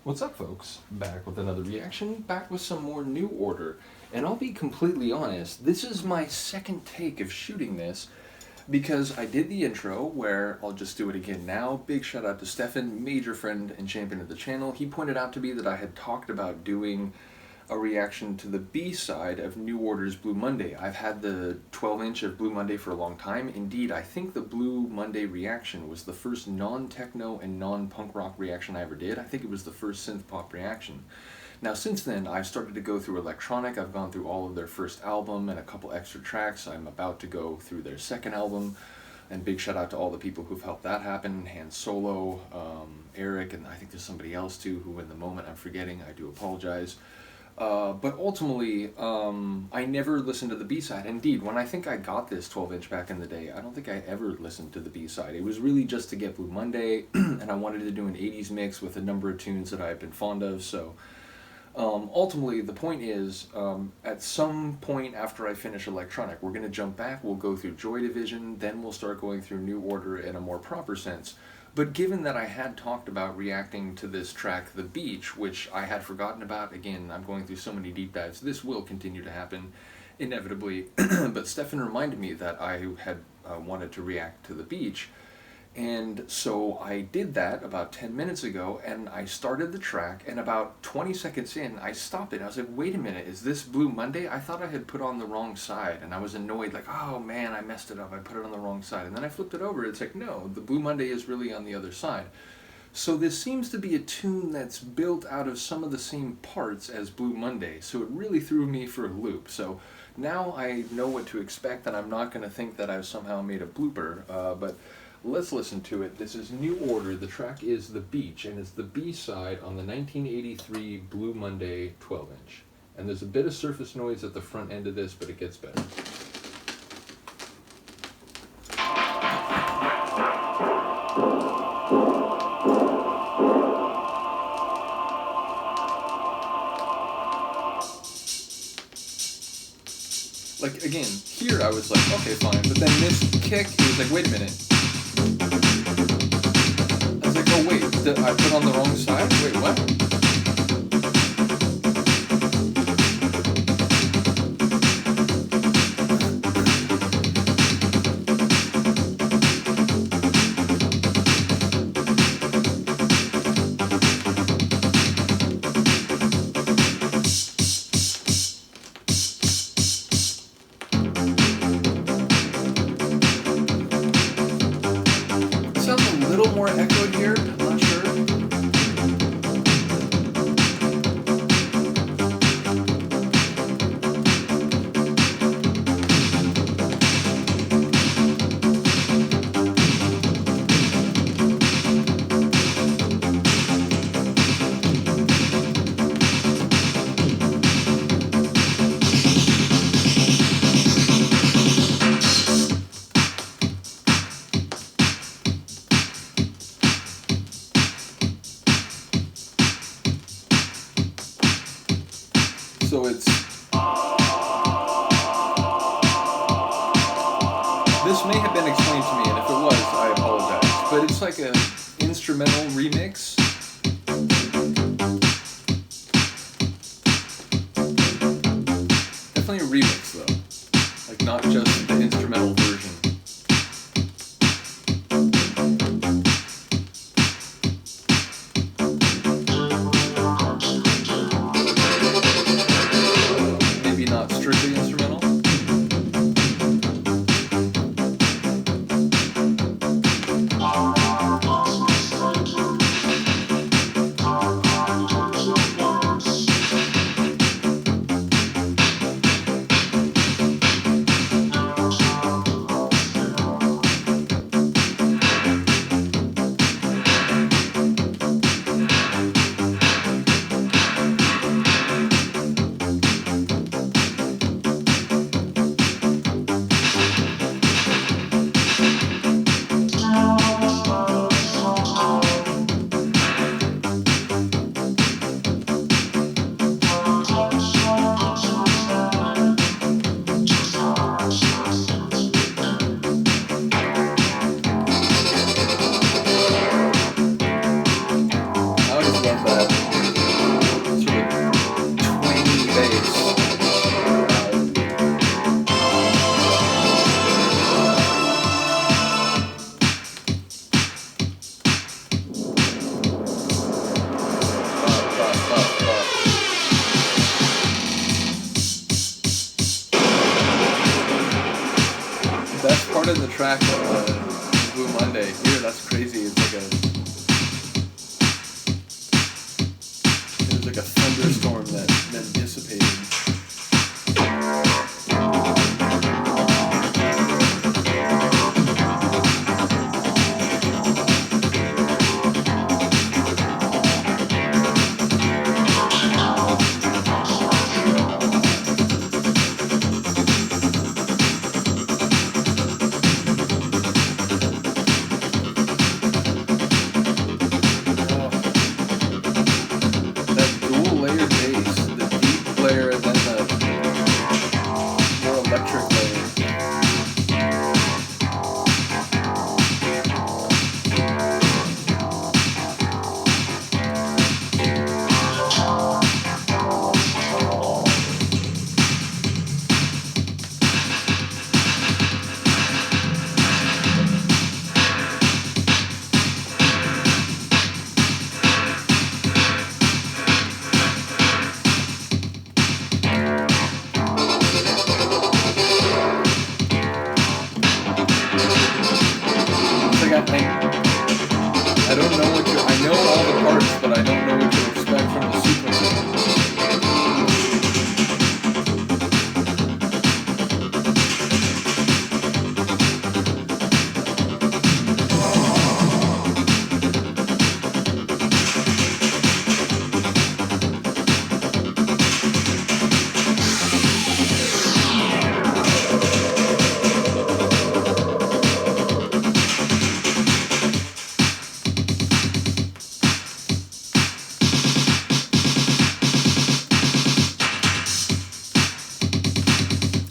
What's up, folks? Back with another reaction, back with some more New Order. And I'll be completely honest, this is my second take of shooting this because I did the intro where I'll just do it again now. Big shout out to Stephan, major friend and champion of the channel. He pointed out to me that I had talked about doing a reaction to the B-side of New Order's Blue Monday. I've had the 12-inch of Blue Monday for a long time. Indeed, I think the Blue Monday reaction was the first non-techno and non-punk rock reaction I ever did. I think it was the first synth pop reaction. Now since then, I've started to go through electronic. I've gone through all of their first album and a couple extra tracks. I'm about to go through their second album. And big shout out to all the people who've helped that happen. Han Solo, Eric, and I think there's somebody else too who in the moment I'm forgetting. I do apologize. But ultimately, I never listened to the B-side. Indeed, when I think I got this 12-inch back in the day, I don't think I ever listened to the B-side. It was really just to get Blue Monday, and I wanted to do an 80s mix with a number of tunes that I've been fond of, so ultimately, the point is, at some point after I finish electronic, we're going to jump back, we'll go through Joy Division, then we'll start going through New Order in a more proper sense. But given that I had talked about reacting to this track, The Beach, which I had forgotten about, again, I'm going through so many deep dives, this will continue to happen, inevitably, but Stephan reminded me that I had wanted to react to The Beach, and so I did that about 10 minutes ago, and I started the track, and about 20 seconds in, I stopped it. I was like, wait a minute, is this Blue Monday? I thought I had put on the wrong side, and I was annoyed, like, oh man, I messed it up, I put it on the wrong side. And then I flipped it over, it's like, no, the Blue Monday is really on the other side. So this seems to be a tune that's built out of some of the same parts as Blue Monday, so it really threw me for a loop. So now I know what to expect, and I'm not going to think that I've somehow made a blooper, but let's listen to it. This is New Order. The track is The Beach, and it's the B-side on the 1983 Blue Monday 12-inch. And there's a bit of surface noise at the front end of this, but it gets better. Like, again, here I was like, okay, fine, but then this kick, it was like, wait a minute. I was like, oh wait, I put on the wrong side? Wait, what? Sounds a little more echoed here, I'm not sure. So it's, this may have been explained to me, and if it was, I apologize, but it's like an instrumental remix. Definitely a remix though, like not just the instrumental version. Not strictly instrumental. track of Blue Monday. Here, that's crazy. It was like a thunderstorm that then dissipated. I don't know I know all the parts, but I don't know what to expect from the sequencing.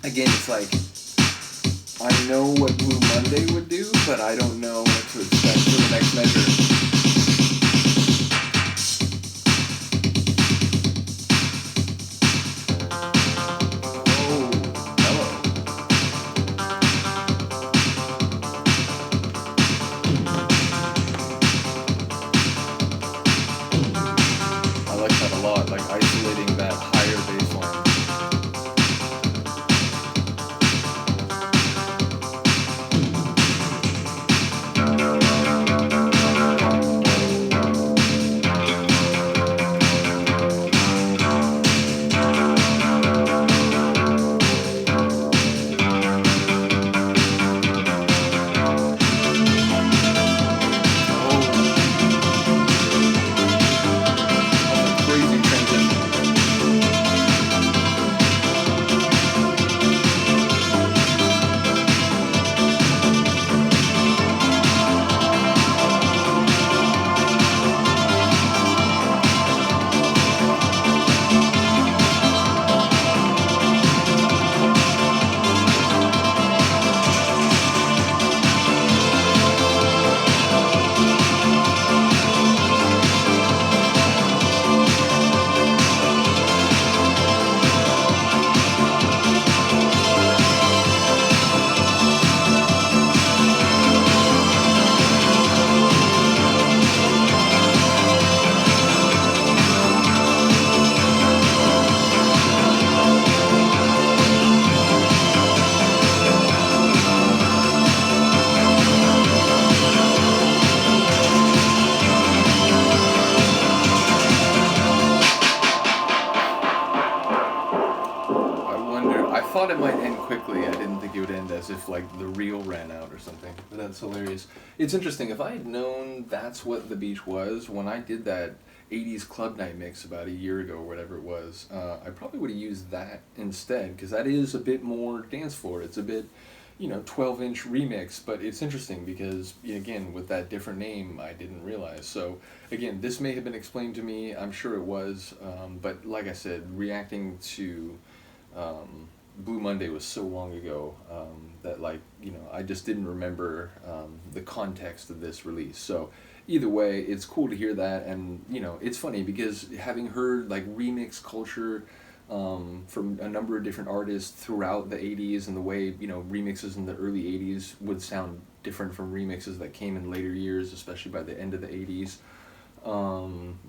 Again, it's like, I know what Blue Monday would do, but I don't know what to expect for the next measure. I like that a lot, like isolating that higher bass line. I thought it might end quickly. I didn't think it would end as if like the reel ran out or something. But that's hilarious. It's interesting. If I had known that's what the beach was when I did that 80s club night mix about a year ago or whatever it was, I probably would have used that instead because that is a bit more dance floor. It's a bit, 12-inch remix, but it's interesting because, again, with that different name, I didn't realize. So, again, this may have been explained to me. I'm sure it was. But like I said, reacting to Blue Monday was so long ago that, I just didn't remember the context of this release. So, either way, it's cool to hear that. And, it's funny because having heard, remix culture from a number of different artists throughout the 80s and the way, remixes in the early 80s would sound different from remixes that came in later years, especially by the end of the 80s.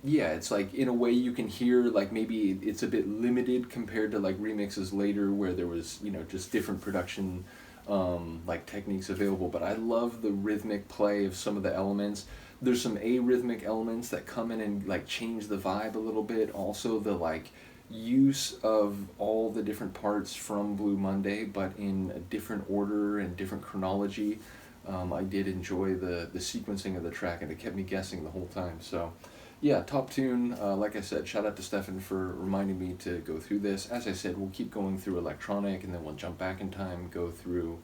It's like, in a way you can hear, maybe it's a bit limited compared to, remixes later where there was, just different production like techniques available, but I love the rhythmic play of some of the elements. There's some arrhythmic elements that come in and like change the vibe a little bit. Also the like use of all the different parts from Blue Monday, but in a different order and different chronology. I did enjoy the sequencing of the track, and it kept me guessing the whole time. So, yeah, top tune. Like I said, shout out to Stephan for reminding me to go through this. As I said, we'll keep going through electronic, and then we'll jump back in time, go through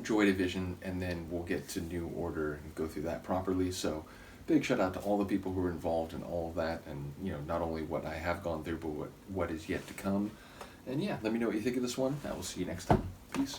Joy Division, and then we'll get to New Order and go through that properly. So, big shout out to all the people who are involved in all of that, and not only what I have gone through, but what is yet to come. And yeah, let me know what you think of this one. I will see you next time. Peace.